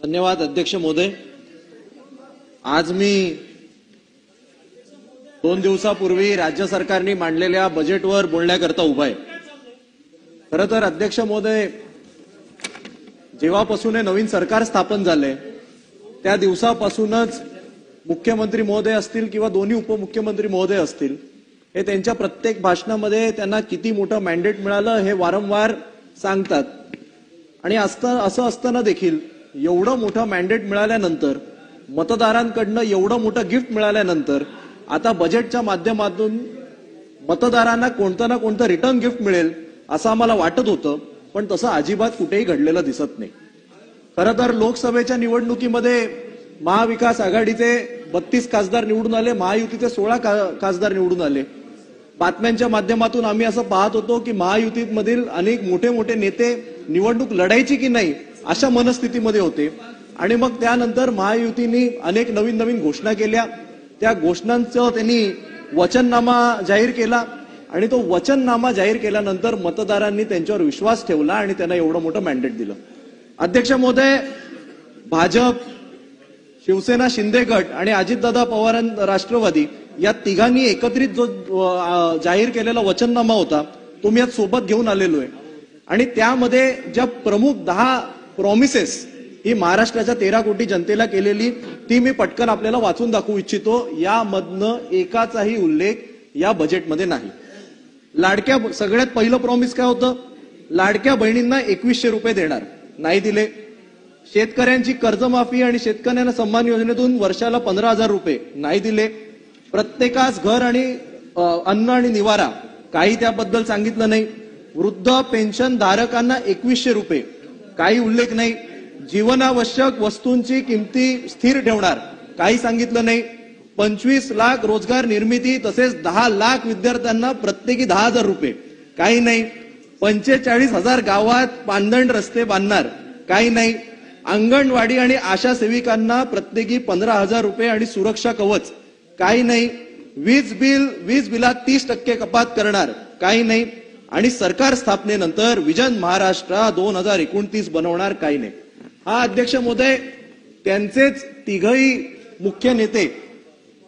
धन्यवाद अध्यक्ष महोदय। आज मी 2 दिवसापूर्वी राज्य सरकारने मांडलेल्या बजेटवर बोलण्याकरता उभा आहे। खरं तर अध्यक्ष महोदय, जेव्हापासून हे नवीन सरकार स्थापन झाले त्या दिवसापासूनच मुख्यमंत्री महोदय असतील किंवा दोन्ही उपमुख्यमंत्री महोदय असतील, हे त्यांच्या प्रत्येक भाषणामध्ये त्यांना किती मोठं मॅन्डेट मिळालं हे वारंवार सांगतात। आणि असं असताना देखील एवढं मोठं मॅन्डेट मिळाल्यानंतर, मतदारांकडनं एवढं मोठं गिफ्ट मिळाल्यानंतर आता बजेटच्या माध्यमातून मतदारांना कोणतं ना कोणतं रिटर्न गिफ्ट मिळेल असं आम्हाला वाटत होतं, पण तसं अजिबात कुठेही घडलेलं दिसत नाही। खरं तर लोकसभेच्या निवडणुकीमध्ये महाविकास आघाडीचे 32 खासदार निवडून आले, महायुतीचे 16 खासदार निवडून आले। बातम्यांच्या माध्यमातून आम्ही असं पाहत होतो की महायुतीमधील अनेक मोठे मोठे नेते निवडणूक लढायची की नाही अशा मनस्थितीमध्ये होते। आणि मग त्यानंतर महायुतीने अनेक नवीन नवीन घोषणा केल्या, त्या घोषणांचं त्यांनी वचननामा जाहीर केला आणि तो वचननामा जाहीर केल्यानंतर मतदारांनी त्यांच्यावर विश्वास ठेवला आणि त्यांना एवढं मोठं मॅन्डेट दिलं। अध्यक्ष महोदय, भाजप, शिवसेना शिंदे गट आणि अजितदादा पवार राष्ट्रवादी या तिघांनी एकत्रित जो जाहीर केलेला वचननामा होता तो मी आज सोबत घेऊन आलेलो आहे। आणि त्यामध्ये ज्या प्रमुख 10 प्रॉमिसेस ही महाराष्ट्राच्या 13 कोटी जनतेला केलेली ती मी पटकन आपल्याला वाचून दाखवू इच्छितो। यामधनं एकाचाही उल्लेख या बजेटमध्ये नाही। सगळ्यात पहिलं प्रॉमिस काय होतं? लाडक्या बहिणींना 2100 रुपये देणार, नाही दिले। शेतकऱ्यांची कर्जमाफी आणि शेतकऱ्यांना सन्मान योजनेतून वर्षाला 15,000 रुपये, नाही दिले। प्रत्येकास घर आणि अन्न आणि निवारा, काही त्याबद्दल सांगितलं नाही। वृद्ध पेन्शन धारकांना 2100 रुपये, काही उल्लेख नाही। जीवनावश्यक वस्तूंची किमती स्थिर ठेवणार, काही सांगितलं नाही। 25 लाख रोजगार निर्मिती तसेच 10 लाख विद्यार्थ्यांना प्रत्येकी 10,000 रुपये, काही नाही। 45,000 गावात पांदण रस्ते बांधणार, काही नाही। अंगणवाडी आणि आशा सेविकांना प्रत्येकी 15,000 रुपये आणि सुरक्षा कवच, काही नाही। वीज बिलात 30% कपात करणार, काही नाही। आणि सरकार स्थापनेनंतर विजन महाराष्ट्र 2029 बनवणार, काही नाही। हा अध्यक्ष महोदय, त्यांचेच तिघही मुख्य नेते,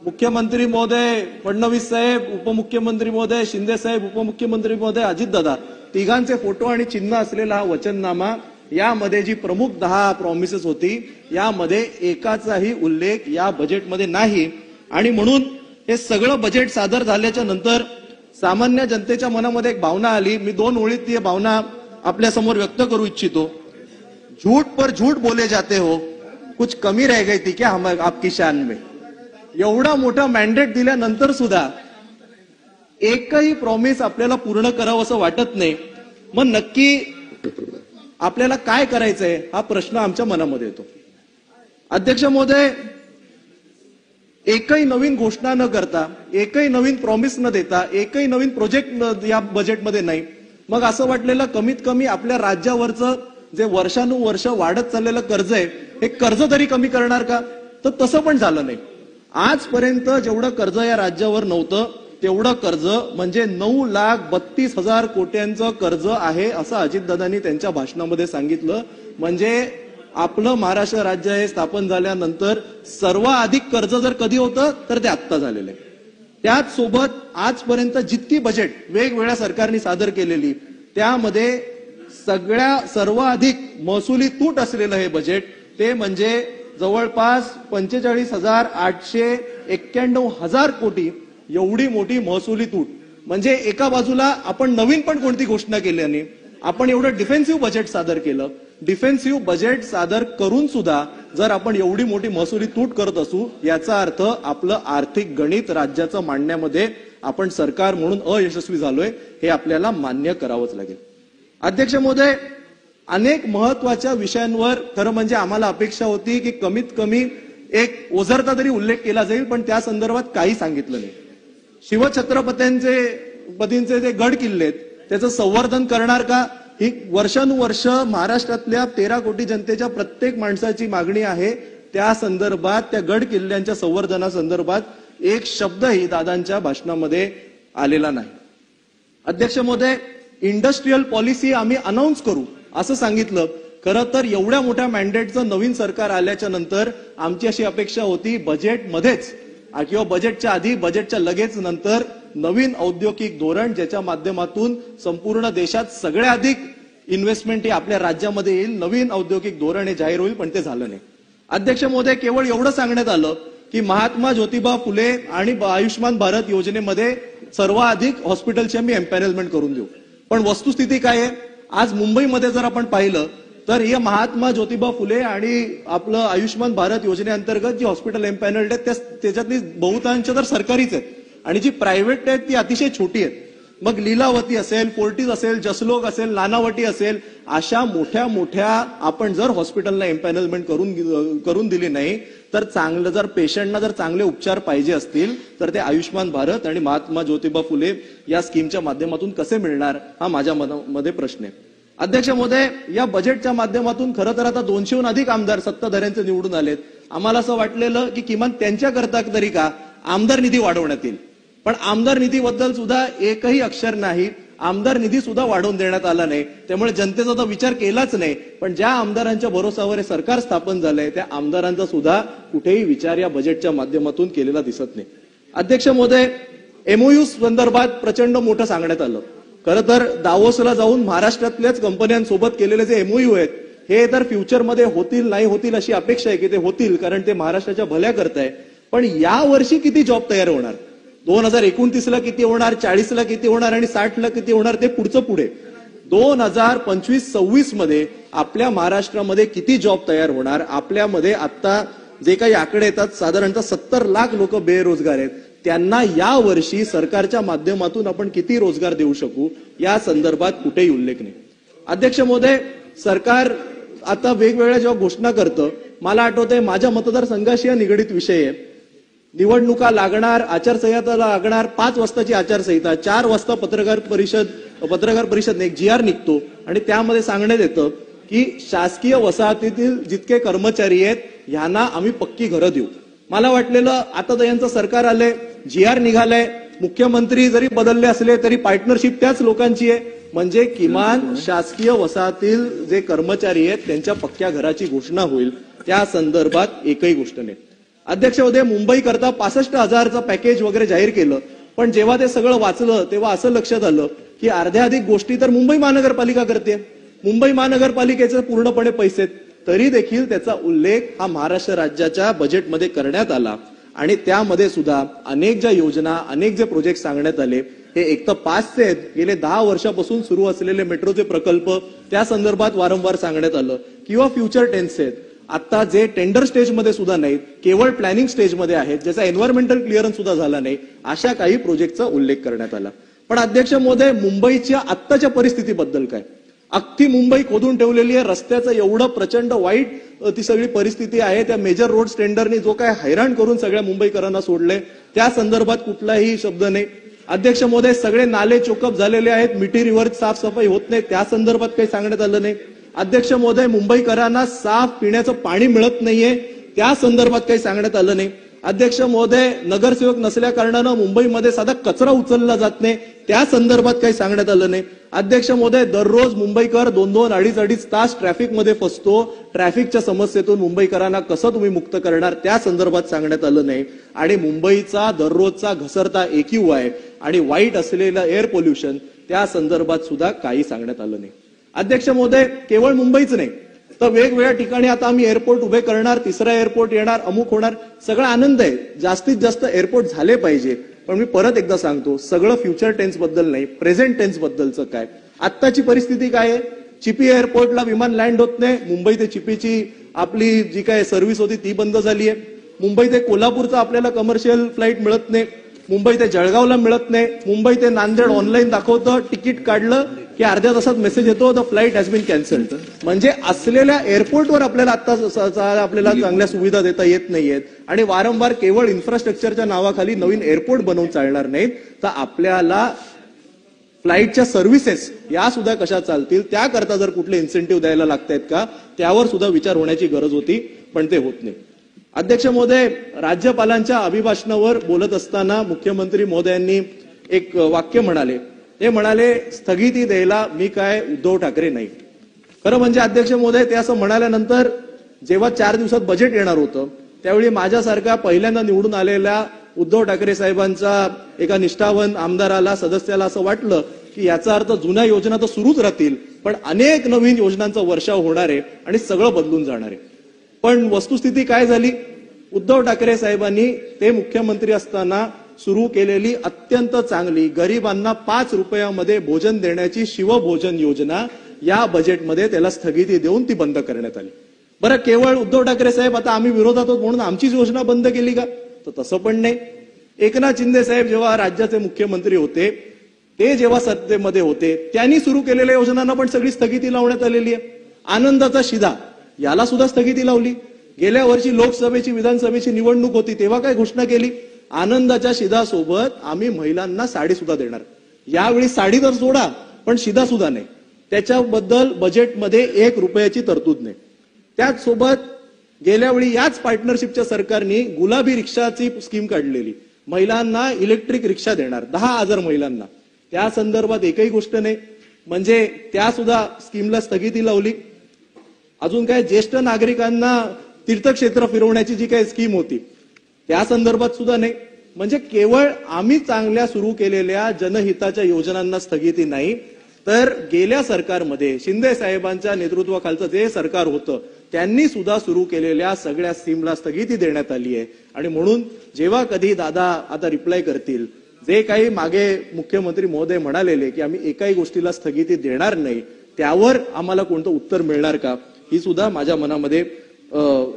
मुख्यमंत्री महोदय फडणवीस साहेब, उपमुख्यमंत्री महोदय शिंदे साहेब, उपमुख्यमंत्री महोदय अजितदादा, तिघांचे फोटो आणि चिन्ह असलेला हा वचननामा, यामध्ये जी प्रमुख 10 प्रॉमिसेस होती यामध्ये एकाचाही उल्लेख या बजेटमध्ये नाही। आणि म्हणून हे सगळं बजेट सादर झाल्याच्या नंतर सामान्य जनतेच्या मनामध्ये एक भावना आली। मी 2 ओळीत ती भावना आपल्या समोर व्यक्त करू इच्छितो। झूठ पर झूठ बोले जाते हो, कुछ कमी रह गई थी क्या हम आपकी शान में? एवढा मोठा मॅन्डेट दिल्यानंतर सुद्धा एकही प्रॉमिस आपल्याला पूर्ण करावं असं वाटत नाही। मग नक्की आपल्याला काय करायचंय हा प्रश्न आमच्या मनामध्ये येतो। अध्यक्ष महोदय, एकही नवीन घोषणा न करता, एकही नवीन प्रॉमिस न देता, एकही नवीन प्रोजेक्ट या बजेटमध्ये नाही। मग असं वाटलेलं कमीत कमी आपल्या राज्यावरचं जे वर्षानुवर्ष वाढत चाललेलं कर्ज आहे हे कर्ज तरी कमी करणार का? तर तसं पण झालं नाही। आजपर्यंत जेवढं कर्ज या राज्यावर नव्हतं तेवढं कर्ज म्हणजे 9,32,000 कोट्यांचं कर्ज आहे असं अजितदादांनी त्यांच्या भाषणामध्ये सांगितलं। म्हणजे आपलं महाराष्ट्र राज्य हे स्थापन झाल्यानंतर सर्वाधिक कर्ज जर कधी होतं तर ते आत्ता झालेलं आहे। त्याच सोबत आजपर्यंत जितकी बजेट वेगवेगळ्या सरकारने सादर केलेली त्यामध्ये सर्वाधिक महसुली तूट असलेलं हे बजेट ते म्हणजे जवळपास 45,891 कोटी एवढी मोठी महसुली तूट। म्हणजे एका बाजूला आपण नवीन पण कोणती घोषणा केली नाही, आपण एवढं डिफेन्सिव्ह बजेट सादर केलं। डिफेन्सिव्ह बजेट सादर करून सुद्धा जर आपण एवढी मोठी महसुली तूट करत असू याचा अर्थ आपलं आर्थिक गणित राज्याचं मांडण्यामध्ये आपण सरकार म्हणून अयशस्वी झालोय, हे आपल्याला मान्य करावंच लागेल। अध्यक्ष महोदय, अनेक महत्वाच्या विषयांवर खरं म्हणजे आम्हाला अपेक्षा होती की कमीत कमी एक ओझरता तरी उल्लेख केला जाईल, पण त्या संदर्भात काही सांगितलं नाही। शिवछत्रपतींचे जे गड किल्ले आहेत त्याचं संवर्धन करणार का? ही वर्षानुवर्ष महाराष्ट्रातल्या 13 कोटी जनतेच्या प्रत्येक माणसाची मागणी आहे। त्या संदर्भात, त्या गड किल्ल्यांच्या संवर्धनासंदर्भात एक शब्दही दादांच्या भाषणामध्ये आलेला नाही। अध्यक्ष महोदय, इंडस्ट्रियल पॉलिसी आम्ही अनाउन्स करू असं सांगितलं। खरं तर एवढ्या मोठ्या मॅन्डेटचं नवीन सरकार आल्याच्या नंतर आमची अशी अपेक्षा होती बजेटमध्येच किंवा बजेटच्या आधी बजेटच्या लगेच नंतर नवीन औद्योगिक धोरण ज्याच्या माध्यमातून संपूर्ण देशात सगळ्यात अधिक इन्व्हेस्टमेंट ही आपल्या राज्यामध्ये येईल, नवीन औद्योगिक धोरण हे जाहीर होईल, पण ते झालं नाही. अध्यक्ष महोदय, केवळ एवढं सांगण्यात आलं की महात्मा ज्योतिबा फुले आणि आयुष्यमान भारत योजनेमध्ये सर्वाधिक हॉस्पिटलची आम्ही एम्पॅनलमेंट करून देऊ. पण वस्तुस्थिती काय आहे? आज मुंबईमध्ये जर आपण पाहिलं तर हे महात्मा ज्योतिबा फुले आणि आपलं आयुष्यमान भारत योजनेअंतर्गत जी हॉस्पिटल एम्पॅनल्ड आहेत त्याच्यातली बहुतांश तर सरकारीच आहेत आणि जी प्रायव्हेट आहेत ती अतिशय छोटी आहेत. मग लीलावती असेल, फोर्टिस असेल, जसलोक असेल, नानावटी असेल, अशा मोठ्या मोठ्या आपण जर हॉस्पिटलला एम्पॅनलमेंट करून दिली नाही तर चांगलं, जर पेशंटना जर चांगले उपचार पाहिजे असतील तर ते आयुष्यमान भारत आणि महात्मा ज्योतिबा फुले या स्कीमच्या माध्यमातून कसे मिळणार, हा माझ्या मनामध्ये प्रश्न आहे. अध्यक्ष महोदय, या बजेटच्या माध्यमातून खरं तर आता 200हून अधिक आमदार सत्ताधाऱ्यांचे निवडून आलेत. आम्हाला असं वाटलेलं की किमान त्यांच्याकरता तरी का आमदार निधी वाढवण्यात येईल, पण आमदार निधीबद्दल सुद्धा एकही अक्षर नाही. आमदार निधी सुद्धा वाढवून देण्यात आला नाही. त्यामुळे जनतेचा तर विचार केलाच नाही. पण ज्या आमदारांच्या भरोसावर हे सरकार स्थापन झालंय त्या आमदारांचा सुद्धा कुठेही विचार या बजेटच्या माध्यमातून केलेला दिसत नाही. अध्यक्ष महोदय, एमओयू संदर्भात प्रचंड मोठं सांगण्यात आलं. खरं तर दावोसला जाऊन महाराष्ट्रातल्याच कंपन्यांसोबत केलेले जे एमओयू आहेत हे तर फ्युचरमध्ये होतील नाही होतील अशी अपेक्षा आहे की ते होतील, कारण ते महाराष्ट्राच्या भल्या करताय. पण या वर्षी किती जॉब तयार होणार, 2029ला किती होणार, 40ला किती होणार आणि 60ला किती होणार ते पुढचं पुढे. 2025-26 मध्ये आपल्या महाराष्ट्रामध्ये किती जॉब तयार होणार? आपल्यामध्ये आता जे काही आकडे येतात साधारणतः 70 लाख लोक बेरोजगार आहेत. त्यांना या वर्षी सरकारच्या माध्यमातून आपण किती रोजगार देऊ शकू या संदर्भात कुठेही उल्लेख नाही. अध्यक्ष महोदय, सरकार आता वेगवेगळ्या जेव्हा घोषणा करतं, मला आठवतंय माझ्या मतदारसंघाशी निगडीत विषय आहे. निवडणुका लागणार, आचारसंहिता लागणार, 5 वाजताची आचारसंहिता, 4 वाजता पत्रकार परिषद एक GR निघतो आणि त्यामध्ये सांगण्यात येतं की शासकीय वसाहतीतील जितके कर्मचारी आहेत ह्यांना आम्ही पक्की घरं देऊ. मला वाटलेलं आता तर यांचं सरकार आलंय, GR निघालंय, मुख्यमंत्री जरी बदलले असले तरी पार्टनरशिप त्याच लोकांची आहे, म्हणजे किमान शासकीय वसाहतील जे कर्मचारी आहेत त्यांच्या पक्क्या घराची घोषणा होईल. त्या संदर्भात एकही गोष्ट नाही. अध्यक्ष महोदय, मुंबई करता 65,000चं पॅकेज वगैरे जाहीर केलं, पण जेव्हा ते सगळं वाचलं तेव्हा असं लक्षात आलं की अर्ध्या अधिक गोष्टी तर मुंबई महानगरपालिका करते. मुंबई महानगरपालिकेचे पूर्णपणे पैसे, तरी देखील त्याचा उल्लेख हा महाराष्ट्र राज्याच्या बजेटमध्ये करण्यात आला आणि त्यामध्ये सुद्धा अनेक ज्या योजना, अनेक जे प्रोजेक्ट सांगण्यात आले हे एक तर 5चे आहेत, गेले 10 वर्षापासून सुरू असलेले मेट्रोचे प्रकल्प त्या संदर्भात वारंवार सांगण्यात आलं, किंवा फ्युचर टेन्स आहेत आता जे टेंडर स्टेजमध्ये सुद्धा नाहीत, केवळ प्लॅनिंग स्टेजमध्ये आहेत, ज्याचा एन्व्हायरमेंटल क्लिअरन्स सुद्धा झाला नाही, अशा काही प्रोजेक्टचा उल्लेख करण्यात आला. पण अध्यक्ष महोदय, मुंबईच्या आत्ताच्या परिस्थितीबद्दल काय? अख्खी मुंबई खोदून ठेवलेली आहे. रस्त्याचं एवढं प्रचंड वाईट ती सगळी परिस्थिती आहे. त्या मेजर रोड टेंडरनी जो काय हैराण करून सगळ्या मुंबईकरांना सोडले त्या संदर्भात कुठलाही शब्द नाही. अध्यक्ष महोदय, सगळे नाले चोकअप झालेले आहेत, मिठी रिव्हर साफसफाई होत नाही, त्या संदर्भात काही सांगण्यात आलं नाही. अध्यक्ष महोदय, मुंबईकरांना साफ पिण्याचं पाणी मिळत नाहीये, त्या संदर्भात काही सांगण्यात आलं नाही. अध्यक्ष महोदय, नगरसेवक नसल्या कारणानं मुंबईमध्ये साधा कचरा उचलला जात नाही, त्या संदर्भात काही सांगण्यात आलं नाही. अध्यक्ष महोदय, दररोज मुंबईकर 2-2, 2.5 तास ट्रॅफिकमध्ये फसतो. ट्रॅफिकच्या समस्येतून मुंबईकरांना कसं तुम्ही मुक्त करणार त्या संदर्भात सांगण्यात आलं नाही. आणि मुंबईचा दररोजचा घसरता AQI आणि वाईट असलेलं एअर पोल्युशन त्या संदर्भात सुद्धा काही सांगण्यात आलं नाही. अध्यक्ष महोदय, केवळ मुंबईच नाही तर वेगवेगळ्या ठिकाणी आता आम्ही एअरपोर्ट उभे करणार, 3रा एअरपोर्ट येणार, अमुक होणार, सगळा आनंद आहे. जास्तीत जास्त एअरपोर्ट झाले पाहिजे. पण मी परत एकदा सांगतो, सगळं फ्युचर टेन्स बद्दल नाही, प्रेझेंट टेन्स बद्दलचं काय. आत्ताची परिस्थिती काय आहे? चिपी एअरपोर्टला विमान लँड होत नाही. मुंबई ते चिपीची आपली जी काय सर्व्हिस होती ती बंद झाली आहे. मुंबई ते कोल्हापूरचा आपल्याला कमर्शियल फ्लाईट मिळत नाही. मुंबई ते जळगावला मिळत नाही. मुंबई ते नांदेड ऑनलाईन दाखवतं, तिकीट काढलं की अर्ध्या तासात मेसेज येतो, the flight has been cancelled. म्हणजे असलेल्या एअरपोर्टवर आपल्याला आपल्याला चांगल्या सुविधा देता येत नाहीयेत आणि वारंवार केवळ इन्फ्रास्ट्रक्चरच्या नावाखाली नवीन एअरपोर्ट बनवून चालणार नाहीत, तर आपल्याला फ्लाईटच्या सर्व्हिसेस या सुद्धा कशा चालतील त्याकरता जर कुठले इन्सेंटिव्ह द्यायला लागतायत का त्यावर सुद्धा विचार होण्याची गरज होती, पण ते होत नाही. अध्यक्ष महोदय, राज्यपालांच्या अभिभाषणावर बोलत असताना मुख्यमंत्री महोदयांनी एक वाक्य म्हणाले. ते म्हणाले, स्थगिती द्यायला मी काय उद्धव ठाकरे नाही. खरं म्हणजे अध्यक्ष महोदय, ते असं म्हणाल्यानंतर जेव्हा 4 दिवसात बजेट येणार होतं त्यावेळी माझ्यासारख्या पहिल्यांदा निवडून आलेल्या उद्धव ठाकरे साहेबांचा एका निष्ठावान आमदाराला, सदस्याला असं वाटलं की याचा अर्थ जुन्या योजना तर सुरूच राहतील, पण अनेक नवीन योजनांचा वर्षाव होणार आहे आणि सगळं बदलून जाणार आहे. पण वस्तुस्थिती काय झाली? उद्धव ठाकरे साहेबांनी ते मुख्यमंत्री असताना सुरू केलेली अत्यंत चांगली गरिबांना 5 रुपयामध्ये भोजन देण्याची शिवभोजन योजना या बजेटमध्ये त्याला स्थगिती देऊन ती बंद करण्यात आली. बरं, केवळ उद्धव ठाकरे साहेब आता आम्ही विरोधात आहोत म्हणून आमचीच योजना बंद केली का? तर तसं पण नाही. एकनाथ शिंदे साहेब जेव्हा राज्याचे मुख्यमंत्री होते, ते जेव्हा सत्तेमध्ये होते, त्यांनी सुरू केलेल्या योजनांना पण सगळी स्थगिती लावण्यात आलेली आहे. आनंदाचा शिधा याला सुद्धा स्थगिती लावली. गेल्या वर्षी लोकसभेची, विधानसभेची निवडणूक होती तेव्हा काय घोषणा केली? आनंदाच्या शिधासोबत आम्ही महिलांना साडी सुद्धा देणार. यावेळी साडी तर सोडा, पण शिधा सुद्धा नाही. त्याच्याबद्दल बजेटमध्ये 1 रुपयाची तरतूद नाही. त्याचसोबत गेल्या वेळी याच पार्टनरशिपच्या सरकारने गुलाबी रिक्षाची स्कीम काढलेली, महिलांना इलेक्ट्रिक रिक्षा देणार 10,000 महिलांना. त्या संदर्भात एकही गोष्ट नाही. म्हणजे त्या सुद्धा स्कीमला स्थगिती लावली. अजून काय ज्येष्ठ नागरिकांना तीर्थक्षेत्र फिरवण्याची जी काही स्कीम होती त्या संदर्भात सुद्धा नाही. म्हणजे केवळ आम्ही चांगल्या सुरू केलेल्या जनहिताच्या योजनांना स्थगिती नाही, तर गेल्या सरकारमध्ये शिंदे साहेबांच्या नेतृत्वाखालचं जे सरकार होतं त्यांनी सुद्धा सुरू केलेल्या सगळ्या स्कीमला स्थगिती देण्यात आली आहे. आणि म्हणून जेव्हा कधी दादा आता रिप्लाय करतील, जे काही मागे मुख्यमंत्री महोदय म्हणालेले की आम्ही एकाही गोष्टीला स्थगिती देणार नाही, त्यावर आम्हाला कोणतं उत्तर मिळणार का, ही सुद्धा माझ्या मनामध्ये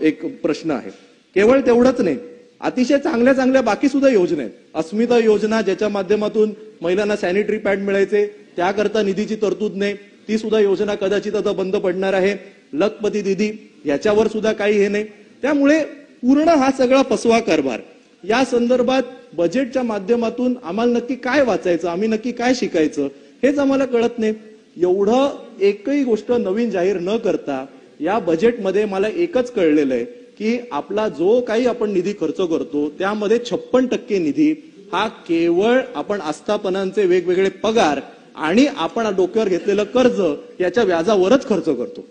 एक प्रश्न आहे. केवळ तेवढंच नाही, अतिशय चांगल्या चांगल्या बाकी सुद्धा योजना आहेत. अस्मिता योजना, ज्याच्या माध्यमातून महिलांना सॅनिटरी पॅड मिळायचे, त्याकरता निधीची तरतूद नाही, ती सुद्धा योजना कदाचित आता बंद पडणार आहे. लखपती दिदी, याच्यावर सुद्धा काही हे नाही. त्यामुळे पूर्ण हा सगळा फसवा कारभार, या संदर्भात बजेटच्या माध्यमातून आम्हाला नक्की काय वाचायचं, आम्ही नक्की काय शिकायचं, हेच आम्हाला कळत नाही. एवढं एकही गोष्ट नवीन जाहीर न करता या बजेटमध्ये मला एकच कळलेलं आहे की आपला जो काही आपण निधी खर्च करतो त्यामध्ये 56% निधी हा केवळ आपण आस्थापनांचे वेगवेगळे पगार आणि आपण डोक्यावर घेतलेलं कर्ज याच्या व्याजावरच खर्च करतो.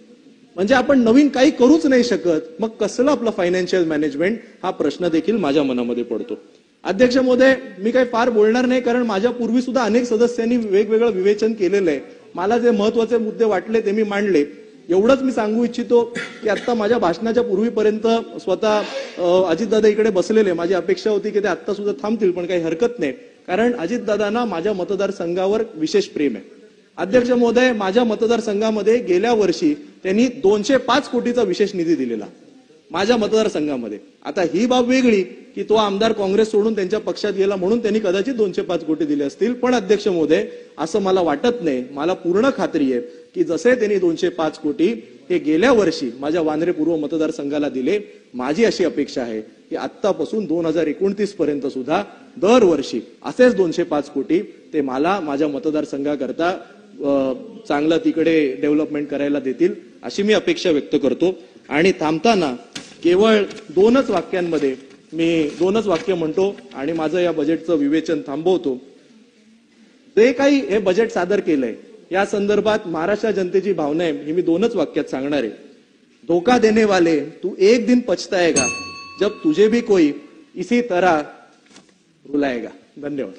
म्हणजे आपण नवीन काही करूच नाही शकत. मग कसलं आपलं फायनान्शियल मॅनेजमेंट, हा प्रश्न देखील माझ्या मनामध्ये पडतो. अध्यक्ष महोदय, मी काही फार बोलणार नाही, कारण माझ्या पूर्वी सुद्धा अनेक सदस्यांनी वेगवेगळं विवेचन केलेलं आहे. मला जे महत्वाचे मुद्दे वाटले ते मी मांडले. एवढंच मी सांगू इच्छितो की आता माझ्या भाषणाच्या पूर्वीपर्यंत स्वतः अजितदादा इकडे बसलेले, माझी अपेक्षा होती की ते आता सुद्धा थांबतील, पण काही हरकत नाही, कारण अजितदादांना माझ्या मतदारसंघावर विशेष प्रेम आहे. अध्यक्ष महोदय, माझ्या मतदारसंघामध्ये गेल्या वर्षी त्यांनी 205 कोटीचा विशेष निधी दिलेला माझ्या मतदारसंघामध्ये. आता ही बाब वेगळी की तो आमदार काँग्रेस सोडून त्यांच्या पक्षात गेला म्हणून त्यांनी कदाचित 205 कोटी दिले असतील, पण अध्यक्ष महोदय असं मला वाटत नाही. मला पूर्ण खात्री आहे की जसे त्यांनी 205 कोटी हे गेल्या वर्षी माझ्या वांद्रे पूर्व मतदारसंघाला दिले, माझी अशी अपेक्षा आहे की आत्तापासून 2029 पर्यंत सुद्धा दरवर्षी असेच 205 कोटी ते मला माझ्या मतदारसंघाकरता चांगलं तिकडे डेव्हलपमेंट करायला देतील, अशी मी अपेक्षा व्यक्त करतो. आणि थांबताना केवळ 2च वाक्यांमध्ये मी 2च वाक्य म्हणतो आणि माझं या बजेटचं विवेचन थांबवतो. जे काही हे बजेट सादर केलंय या संदर्भात महाराष्ट्र जनतेची भावना आहे ही मी 2च वाक्यात सांगणार आहे. धोखा देने वाले तू एक दिन पछताएगा जब तुझे भी कोई इसी तरह रुलाएगा. धन्यवाद.